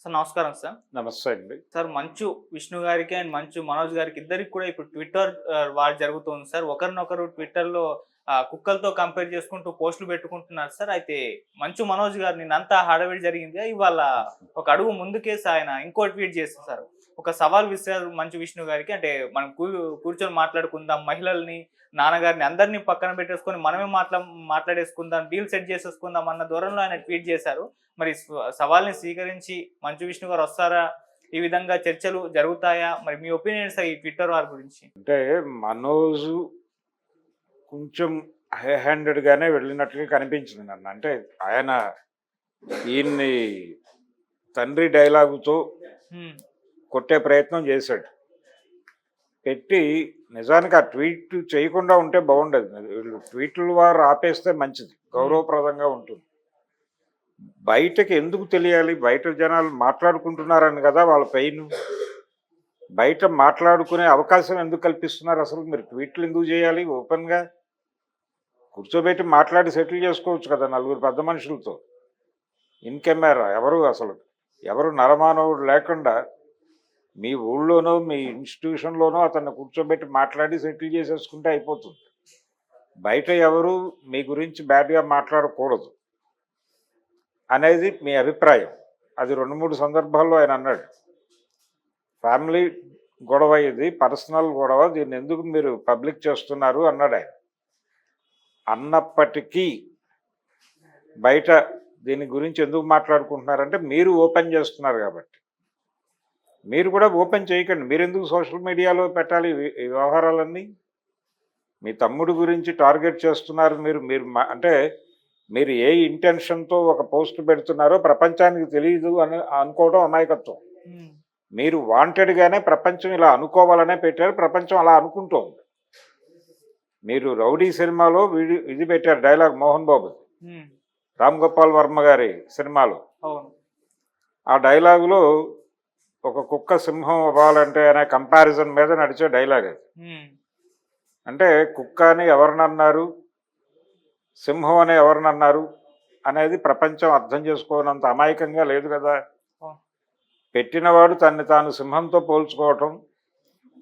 Sir నమస్కారం sir. నమస్తే అండి. సార్ మంచు విష్ణు గారికి అండ్ మంచు మనోజ్ గారికి ఇద్దరికి కూడా ఇప్పుడు ట్విట్టర్ వార్ జరుగుతుంది సార్. ఒకరినొకరు ట్విట్టర్‌లో కుక్కలతో కంపేర్ చేసుకుంటూ పోస్టులు పెట్టుకుంటున్నారు సార్. అయితే మంచు మనోజ్ గారు నిన్నంతా హడావిడి జరిగిందిగా ఇవాళ ఒక అడుగు ముందుకేసి ఆయన ఇంకో ట్వీట్ చేశారు సార్. ఒక సవాల్ విసిరారు మంచు విష్ణు గారికి. అంటే మనం కూర్చొని మాట్లాడుకుందాం. మహిళల్ని, నాన్నగారిని అందరిని పక్కన పెట్టేసుకొని మనమే మాట్లాడేసుకుందాం. డీల్ సెట్ చేసేసుకుందాం అన్న ధోరణిలో ఆయన ట్వీట్ చేశారు. మరి సవాల్‌ని స్వీకరించి మంచు విష్ణు గారు వస్తారా? ఈ విధంగా చర్చలు జరుగుతాయా? మరి మీ ఒపీనియన్స్ ఈ ట్విట్టర్ వార్ గురించి? అంటే మనోజు కొంచెం హై హ్యాండెడ్‌గానే వెళ్ళినట్టుగా కనిపించింది నన్ను. అంటే ఆయన ఈయన్ని తండ్రి డైలాగుతో హ్మ్. కొట్టే ప్రయత్నం చేశాడు. పెట్టి నిజానికి ఆ ట్వీట్ చేయకుండా ఉంటే బాగుండేది. వీళ్ళు ట్వీట్ల వారు ఆపేస్తే మంచిది. గౌరవప్రదంగా ఉంటుంది. బయటకి ఎందుకు తెలియాలి? బయట జనాలు మాట్లాడుకుంటున్నారని కదా వాళ్ళ పెయిన్. బయట మాట్లాడుకునే అవకాశం ఎందుకు కల్పిస్తున్నారు అసలు? మీరు ట్వీట్లు ఎందుకు చేయాలి? ఓపెన్‌గా కూర్చోబెట్టి మాట్లాడి సెటిల్ చేసుకోవచ్చు కదా నలుగురు పెద్ద మనుషులతో. ఇన్ కెమెరా ఎవరు నరమానవుడు లేకుండా మీ ఊళ్ళోనో, మీ ఇన్‌స్టిట్యూషన్‌లోనో అతన్ని కూర్చోబెట్టి మాట్లాడి సెటిల్ చేసేసుకుంటే అయిపోతుంది. బయట ఎవరు మీ గురించి బ్యాడ్‌గా మాట్లాడకూడదు అనేది మీ అభిప్రాయం. అది 2, 3 సందర్భాల్లో ఆయన అన్నాడు. ఫ్యామిలీ గొడవ ఇది, పర్సనల్ గొడవ, దీన్ని ఎందుకు మీరు పబ్లిక్ చేస్తున్నారు అన్నాడు ఆయన. అన్నప్పటికీ బయట దీని గురించి ఎందుకు మాట్లాడుకుంటున్నారంటే మీరు ఓపెన్ చేస్తున్నారు కాబట్టి. మీరు కూడా ఓపెన్ చేయకండి. మీరెందుకు సోషల్ మీడియాలో పెట్టాలి ఈ వ్యవహారాలన్నీ? మీ తమ్ముడు గురించి టార్గెట్ చేస్తున్నారు మీరు. అంటే మీరు ఏ ఇంటెన్షన్తో ఒక పోస్ట్ పెడుతున్నారో ప్రపంచానికి తెలియదు అని అనుకోవడం అమాయకత్వం. మీరు వాంటెడ్గానే ప్రపంచం ఇలా అనుకోవాలనే పెట్టారు. ప్రపంచం అలా అనుకుంటోంది. మీరు రౌడీ సినిమాలో ఇది పెట్టారు డైలాగ్ మోహన్ బాబు, రామ్ గోపాల్ వర్మ గారి సినిమాలో. ఆ డైలాగులో ఒక కుక్క సింహం అవ్వాలంటే అనే కంపారిజన్ మీద నడిచే డైలాగ్ అది. అంటే కుక్క అని ఎవరినన్నారు, సింహం అని ఎవరినన్నారు అనేది ప్రపంచం అర్థం చేసుకోనంత అమాయకంగా లేదు కదా. పెట్టినవాడు తన్ని తాను సింహంతో పోల్చుకోవటం,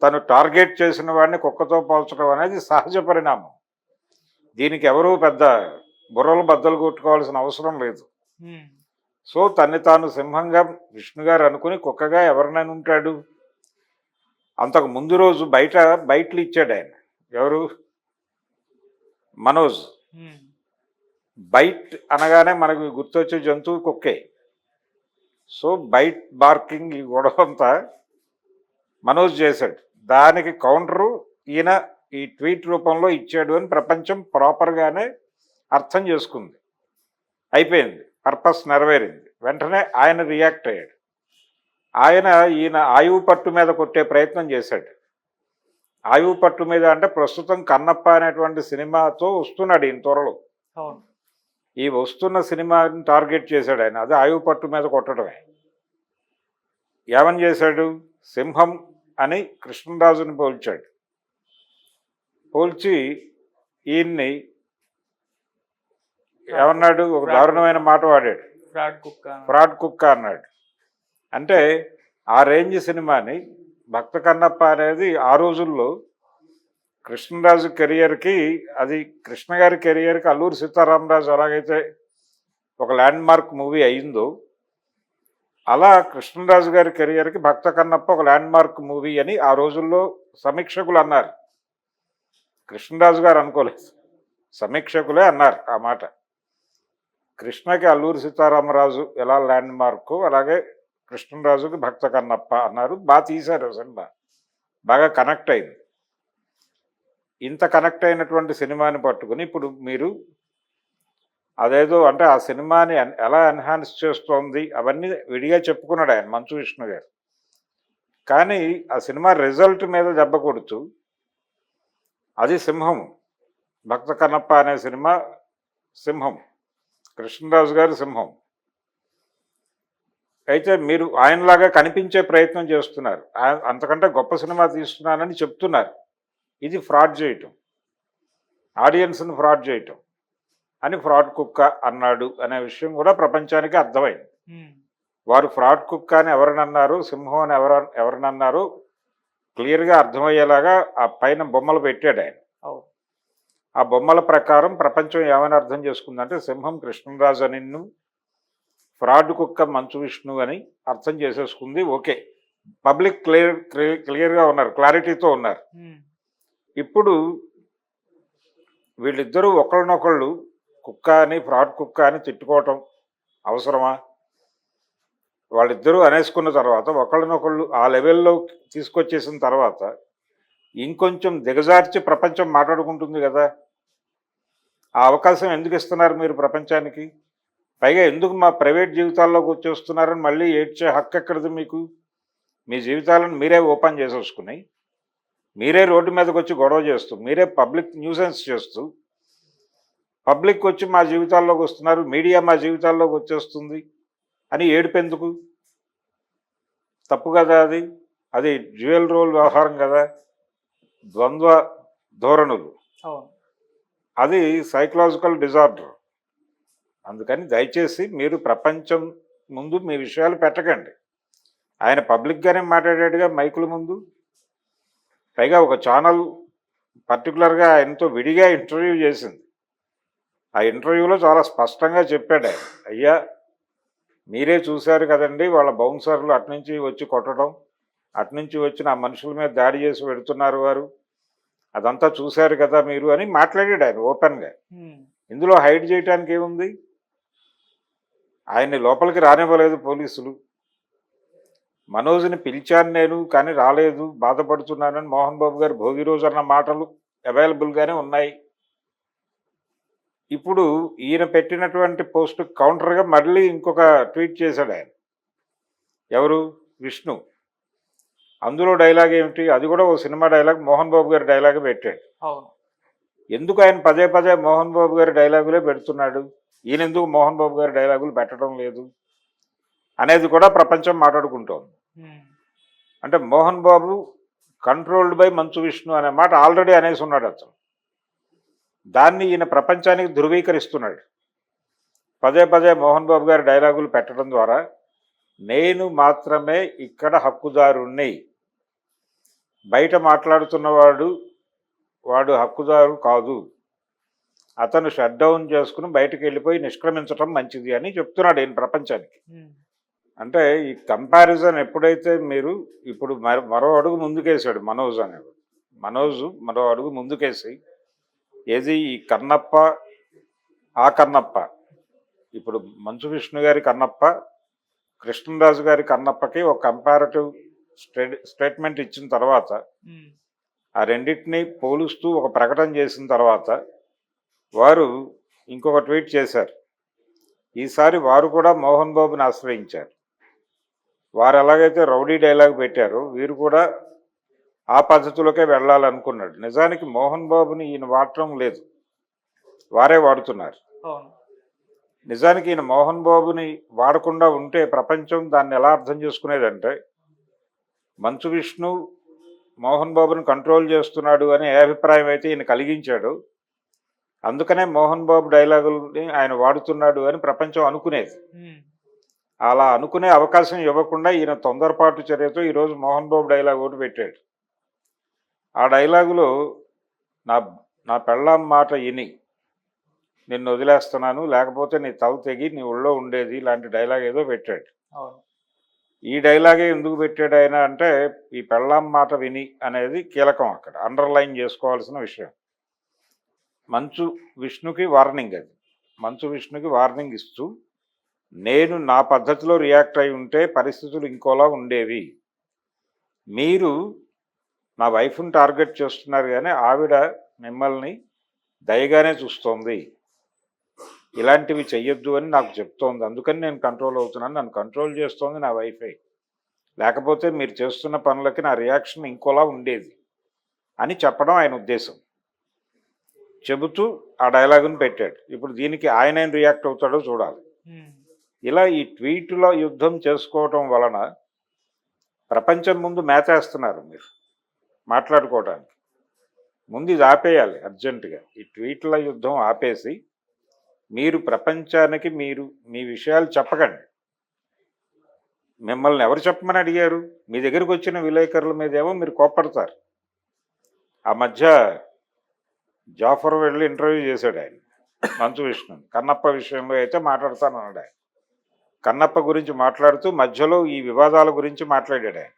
తను టార్గెట్ చేసిన వాడిని కుక్కతో పోల్చడం అనేది సహజ పరిణామం. దీనికి ఎవరూ పెద్ద బుర్రలు బద్దలు కొట్టుకోవాల్సిన అవసరం లేదు. సో తన్ని తాను సింహంగా విష్ణు గారు అనుకుని కుక్కగా ఎవరినైనా ఉంటాడు. అంతకు ముందు రోజు బయటలు ఇచ్చాడు ఆయన. ఎవరు? మనోజ్. బైట్ అనగానే మనకు గుర్తొచ్చే జంతువు కుక్కే. సో బైట్ బార్కింగ్ ఈ గొడవ అంతా మనోజ్ చేశాడు. దానికి కౌంటరు ఈయన ఈ ట్వీట్ రూపంలో ఇచ్చాడు అని ప్రపంచం ప్రాపర్గానే అర్థం చేసుకుంది. అయిపోయింది, పర్పస్ నెరవేరింది. వెంటనే ఆయన రియాక్ట్ అయ్యాడు. ఈయన ఆయువు పట్టు మీద కొట్టే ప్రయత్నం చేశాడు. ఆయువు పట్టు మీద అంటే ప్రస్తుతం కన్నప్ప అనేటువంటి సినిమాతో వస్తున్నాడు ఈయన త్వరలో. ఈ వస్తున్న సినిమాని టార్గెట్ చేశాడు ఆయన. అది ఆయువు పట్టు మీద కొట్టడమే. ఏమని చేశాడు? సింహం అని కృష్ణరాజుని పోల్చాడు. పోల్చి ఈయన్ని ఏమన్నాడు? ఒక దారుణమైన మాట వాడాడు. ఫ్రాడ్ కుక్క అన్నాడు. అంటే ఆ రేంజ్ సినిమాని భక్త కన్నప్ప అనేది ఆ రోజుల్లో కృష్ణరాజు కెరియర్కి, అది కృష్ణ గారి కెరియర్కి అల్లూరి సీతారామరాజు ఎలాగైతే ఒక ల్యాండ్ మార్క్ మూవీ అయిందో, అలా కృష్ణరాజు గారి కెరియర్కి భక్త కన్నప్ప ఒక ల్యాండ్ మార్క్ మూవీ అని ఆ రోజుల్లో సమీక్షకులు అన్నారు. కృష్ణరాజు గారు అనుకోలేదు, సమీక్షకులే అన్నారు ఆ మాట. కృష్ణకి అల్లూరి సీతారామరాజు ఎలా ల్యాండ్ మార్కు, అలాగే కృష్ణరాజుకి భక్త కన్నప్ప అన్నారు. బాగా తీశారు సినిమా, బాగా కనెక్ట్ అయింది. ఇంత కనెక్ట్ అయినటువంటి సినిమాని పట్టుకుని ఇప్పుడు మీరు అదేదో అంటే ఆ సినిమాని ఎలా ఎన్హాన్స్ చేస్తోంది అవన్నీ విడిగా చెప్పుకున్నాడు ఆయన, మంచు విష్ణు గారు. కానీ ఆ సినిమా రిజల్ట్ మీద దెబ్బ కొడుతూ, అది సింహం, భక్త కన్నప్ప అనే సినిమా సింహం, కృష్ణరాజు గారి సింహం. అయితే మీరు ఆయనలాగా కనిపించే ప్రయత్నం చేస్తున్నారు. అంతకంటే గొప్ప సినిమా తీస్తున్నానని చెప్తున్నారు. ఇది ఫ్రాడ్ చేయటం, ఆడియన్స్ని ఫ్రాడ్ చేయటం అని ఫ్రాడ్ కుక్క అన్నాడు అనే విషయం కూడా ప్రపంచానికి అర్థమైంది. వారు ఫ్రాడ్ కుక్క అని ఎవరినన్నారు, సింహం అని ఎవరినన్నారు క్లియర్గా అర్థమయ్యేలాగా ఆ పైన బొమ్మలు పెట్టాడు ఆయన. అవును. ఆ బొమ్మల ప్రకారం ప్రపంచం ఏమని అర్థం చేసుకుందంటే సింహం కృష్ణరాజు అని, ఫ్రాడ్ కుక్క మంచు విష్ణు అని అర్థం చేసేసుకుంది. ఓకే, పబ్లిక్ క్లియర్గా ఉన్నారు, క్లారిటీతో ఉన్నారు. ఇప్పుడు వీళ్ళిద్దరూ ఒకళ్ళనొకళ్ళు కుక్క అని ఫ్రాడ్ కుక్క అని తిట్టుకోవటం అవసరమా? వాళ్ళిద్దరూ అనేసుకున్న తర్వాత ఒకళ్ళనొకళ్ళు ఆ లెవెల్లో తీసుకొచ్చేసిన తర్వాత ఇంకొంచెం దిగజార్చి ప్రపంచం మాట్లాడుకుంటుంది కదా. ఆ అవకాశం ఎందుకు ఇస్తున్నారు మీరు ప్రపంచానికి? పైగా ఎందుకు మా ప్రైవేట్ జీవితాల్లోకి వచ్చేస్తున్నారని మళ్ళీ ఏడ్చే హక్కు ఎక్కడిది మీకు? మీ జీవితాలను మీరే ఓపెన్ చేసేసుకుని మీరే రోడ్డు మీదకి వచ్చి గొడవ చేస్తూ, మీరే పబ్లిక్ న్యూసెన్స్ చేస్తూ, పబ్లిక్ వచ్చి మా జీవితాల్లోకి వస్తున్నారు, మీడియా మా జీవితాల్లోకి వచ్చేస్తుంది అని ఏడుపెందుకు? తప్పు కదా అది. అది డ్యూయల్ రోల్ వ్యవహారం కదా, ద్వంద్వ ధోరణులు. అది సైకలాజికల్ డిజార్డర్. అందుకని దయచేసి మీరు ప్రపంచం ముందు మీ విషయాలు పెట్టకండి. ఆయన పబ్లిక్గానే మాట్లాడాడుగా మైకుల ముందు. పైగా ఒక ఛానల్ పర్టికులర్గా ఆయనతో విడిగా ఇంటర్వ్యూ చేసింది. ఆ ఇంటర్వ్యూలో చాలా స్పష్టంగా చెప్పాడు ఆయన, అయ్యా మీరే చూశారు కదండి వాళ్ళ బౌన్సర్లు అటునుంచి వచ్చి కొట్టడం, అటునుంచి వచ్చి నా మనుషుల మీద దాడి చేసి పెడుతున్నారు వారు, అదంతా చూశారు కదా మీరు అని మాట్లాడాడు ఆయన ఓపెన్గా. ఇందులో హైడ్ చేయడానికి ఏముంది? ఆయన్ని లోపలికి రానివ్వలేదు పోలీసులు. మనోజ్ని పిలిచాను నేను, కానీ రాలేదు, బాధపడుతున్నానని మోహన్ బాబు గారు భోగి రోజు అన్న మాటలు అవైలబుల్గానే ఉన్నాయి. ఇప్పుడు ఈయన పెట్టినటువంటి పోస్ట్ కౌంటర్గా మళ్ళీ ఇంకొక ట్వీట్ చేశాడు ఆయన. ఎవరు? విష్ణు. అందులో డైలాగ్ ఏమిటి? అది కూడా ఓ సినిమా డైలాగ్, మోహన్ బాబు గారి డైలాగ్ పెట్టాడు. ఎందుకు ఆయన పదే పదే మోహన్ బాబు గారి డైలాగులే పెడుతున్నాడు, ఈయన ఎందుకు మోహన్ బాబు గారి డైలాగులు పెట్టడం లేదు అనేది కూడా ప్రపంచం మాట్లాడుకుంటోంది. అంటే మోహన్ బాబు కంట్రోల్డ్ బై మంచు విష్ణు అనే మాట ఆల్రెడీ అనేసి ఉన్నాడు అతను. దాన్ని ఈయన ప్రపంచానికి ధృవీకరిస్తున్నాడు. పదే పదే మోహన్ బాబు గారి డైలాగులు పెట్టడం ద్వారా నేను మాత్రమే ఇక్కడ హక్కుదారుణ్ణి, బయట మాట్లాడుతున్నవాడు వాడు హక్కుదారు కాదు, అతను షట్ డౌన్ చేసుకుని బయటకు వెళ్ళిపోయి నిష్క్రమించడం మంచిది అని చెప్తున్నాడు ఈయన ప్రపంచానికి. అంటే ఈ కంపారిజన్ ఎప్పుడైతే మీరు ఇప్పుడు మరో అడుగు ముందుకేసాడు మనోజ్ అనేవాడు. మనోజ్ మరో అడుగు ముందుకేసి ఏది ఈ కన్నప్ప ఆ కన్నప్ప, ఇప్పుడు మంచు విష్ణు గారి కన్నప్ప, కృష్ణరాజు గారి కన్నప్పకి ఒక కంపారిటివ్ స్టేట్మెంట్ ఇచ్చిన తర్వాత, ఆ రెండింటినీ పోలుస్తూ ఒక ప్రకటన చేసిన తర్వాత వారు ఇంకొక ట్వీట్ చేశారు. ఈసారి వారు కూడా మోహన్ బాబుని ఆశ్రయించారు. వారు ఎలాగైతే రౌడీ డైలాగ్ పెట్టారో వీరు కూడా ఆ పద్ధతిలోకే వెళ్ళాలనుకున్నాడు. నిజానికి మోహన్ బాబుని ఈయన వాడటం లేదు, వారే వాడుతున్నారు. నిజానికి ఈయన మోహన్ బాబుని వాడకుండా ఉంటే ప్రపంచం దాన్ని ఎలా అర్థం చేసుకునేదంటే మంచు విష్ణు మోహన్ బాబుని కంట్రోల్ చేస్తున్నాడు అనే అభిప్రాయం అయితే ఈయన కలిగించాడు. అందుకనే మోహన్ బాబు డైలాగుల్ని ఆయన వాడుతున్నాడు అని ప్రపంచం అనుకునేది. అలా అనుకునే అవకాశం ఇవ్వకుండా ఈయన తొందరపాటు చర్యతో ఈరోజు మోహన్ బాబు డైలాగ్ ఒకటి పెట్టాడు. ఆ డైలాగులో నా పెళ్ళాం మాట విని నిన్ను వదిలేస్తున్నాను, లేకపోతే నీ తల తెగి నీ ఒళ్ళో ఉండేది, ఇలాంటి డైలాగ్ ఏదో పెట్టాడు. ఈ డైలాగే ఎందుకు పెట్టాడు ఆయన అంటే ఈ పెళ్ళాం మాట విని అనేది కీలకం, అక్కడ అండర్లైన్ చేసుకోవాల్సిన విషయం. మంచు విష్ణుకి వార్నింగ్, అది మంచు విష్ణుకి వార్నింగ్ ఇస్తూ, నేను నా పద్ధతిలో రియాక్ట్ అయి ఉంటే పరిస్థితులు ఇంకోలా ఉండేవి, మీరు నా వైఫ్ని టార్గెట్ చేస్తున్నారు కానీ ఆవిడ మిమ్మల్ని దయగానే చూస్తోంది, ఇలాంటివి చెయ్యొద్దు అని నాకు చెప్తోంది, అందుకని నేను కంట్రోల్ అవుతున్నాను, నన్ను కంట్రోల్ చేస్తోంది నా వైఫే, లేకపోతే మీరు చేస్తున్న పనులకి నా రియాక్షన్ ఇంకోలా ఉండేది అని చెప్పడం ఆయన ఉద్దేశం. చెబుతూ ఆ డైలాగుని పెట్టాడు. ఇప్పుడు దీనికి ఆయన ఏం రియాక్ట్ అవుతాడో చూడాలి. ఇలా ఈ ట్వీట్లో యుద్ధం చేసుకోవటం వలన ప్రపంచం ముందు మేతేస్తున్నారు మీరు మాట్లాడుకోవడానికి. ముందు ఇది ఆపేయాలి అర్జెంటుగా, ఈ ట్వీట్ల యుద్ధం ఆపేసి మీరు ప్రపంచానికి మీరు మీ విషయాలు చెప్పకండి. మిమ్మల్ని ఎవరు చెప్పమని అడిగారు? మీ దగ్గరికి వచ్చిన విలేకరుల మీదేమో మీరు కోప్పడతారు. ఆ మధ్య జాఫర్ వెళ్ళి ఇంటర్వ్యూ చేశాడు ఆయన మంచు విష్ణు. కన్నప్ప విషయంలో అయితే మాట్లాడతానన్నాడు ఆయన. కన్నప్ప గురించి మాట్లాడుతూ మధ్యలో ఈ వివాదాల గురించి మాట్లాడాడు ఆయన.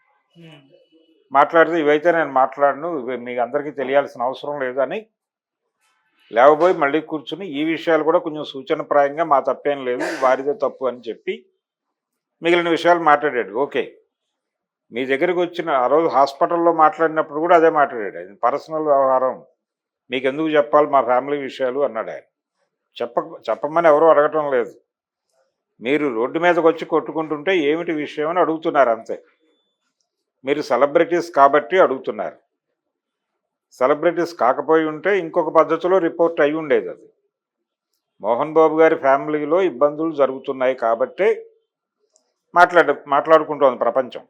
మాట్లాడితే ఇవైతే నేను మాట్లాడను, ఇవి మీకు అందరికీ తెలియాల్సిన అవసరం లేదని లేవబోయి మళ్ళీ కూర్చుని ఈ విషయాలు కూడా కొంచెం సూచనప్రాయంగా మా తప్పేం లేదు, వారిదే తప్పు అని చెప్పి మిగిలిన విషయాలు మాట్లాడాడు. ఓకే, మీ దగ్గరికి వచ్చిన ఆ రోజు హాస్పిటల్లో మాట్లాడినప్పుడు కూడా అదే మాట్లాడాడు. అది పర్సనల్ వ్యవహారం, మీకు ఎందుకు చెప్పాలి మా ఫ్యామిలీ విషయాలు అన్నాడు ఆయన. చెప్పమని ఎవరూ అడగటం లేదు. మీరు రోడ్డు మీదకి వచ్చి కొట్టుకుంటుంటే ఏమిటి విషయం అని అడుగుతున్నారు అంతే. మీరు సెలబ్రిటీస్ కాబట్టి అడుగుతున్నారు. సెలబ్రిటీస్ కాకపోయి ఉంటే ఇంకొక పద్ధతిలో రిపోర్ట్ అయి ఉండేది. అది మోహన్ బాబు గారి ఫ్యామిలీలో ఇబ్బందులు జరుగుతున్నాయి కాబట్టే మాట్లాడుకుంటోంది ప్రపంచం.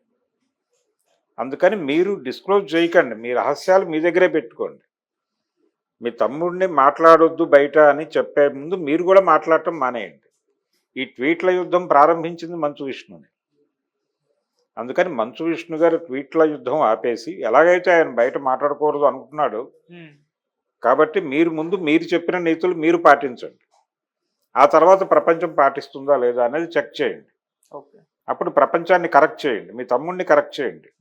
అందుకని మీరు డిస్క్లోజ్ చేయకండి, మీ రహస్యాలు మీ దగ్గరే పెట్టుకోండి. మీ తమ్ముడిని మాట్లాడొద్దు బయట అని చెప్పే ముందు మీరు కూడా మాట్లాడటం మానేయండి. ఈ ట్వీట్ల యుద్ధం ప్రారంభించింది మంచు విష్ణుని. అందుకని మంచు విష్ణు గారు ట్వీట్ల యుద్ధం ఆపేసి, ఎలాగైతే ఆయన బయట మాట్లాడకూడదు అనుకుంటున్నాడు కాబట్టి మీరు చెప్పిన నీతులు మీరు పాటించండి. ఆ తర్వాత ప్రపంచం పాటిస్తుందా లేదా అనేది చెక్ చేయండి. ఓకే. అప్పుడు ప్రపంచాన్ని కరెక్ట్ చేయండి, మీ తమ్ముడిని కరెక్ట్ చేయండి.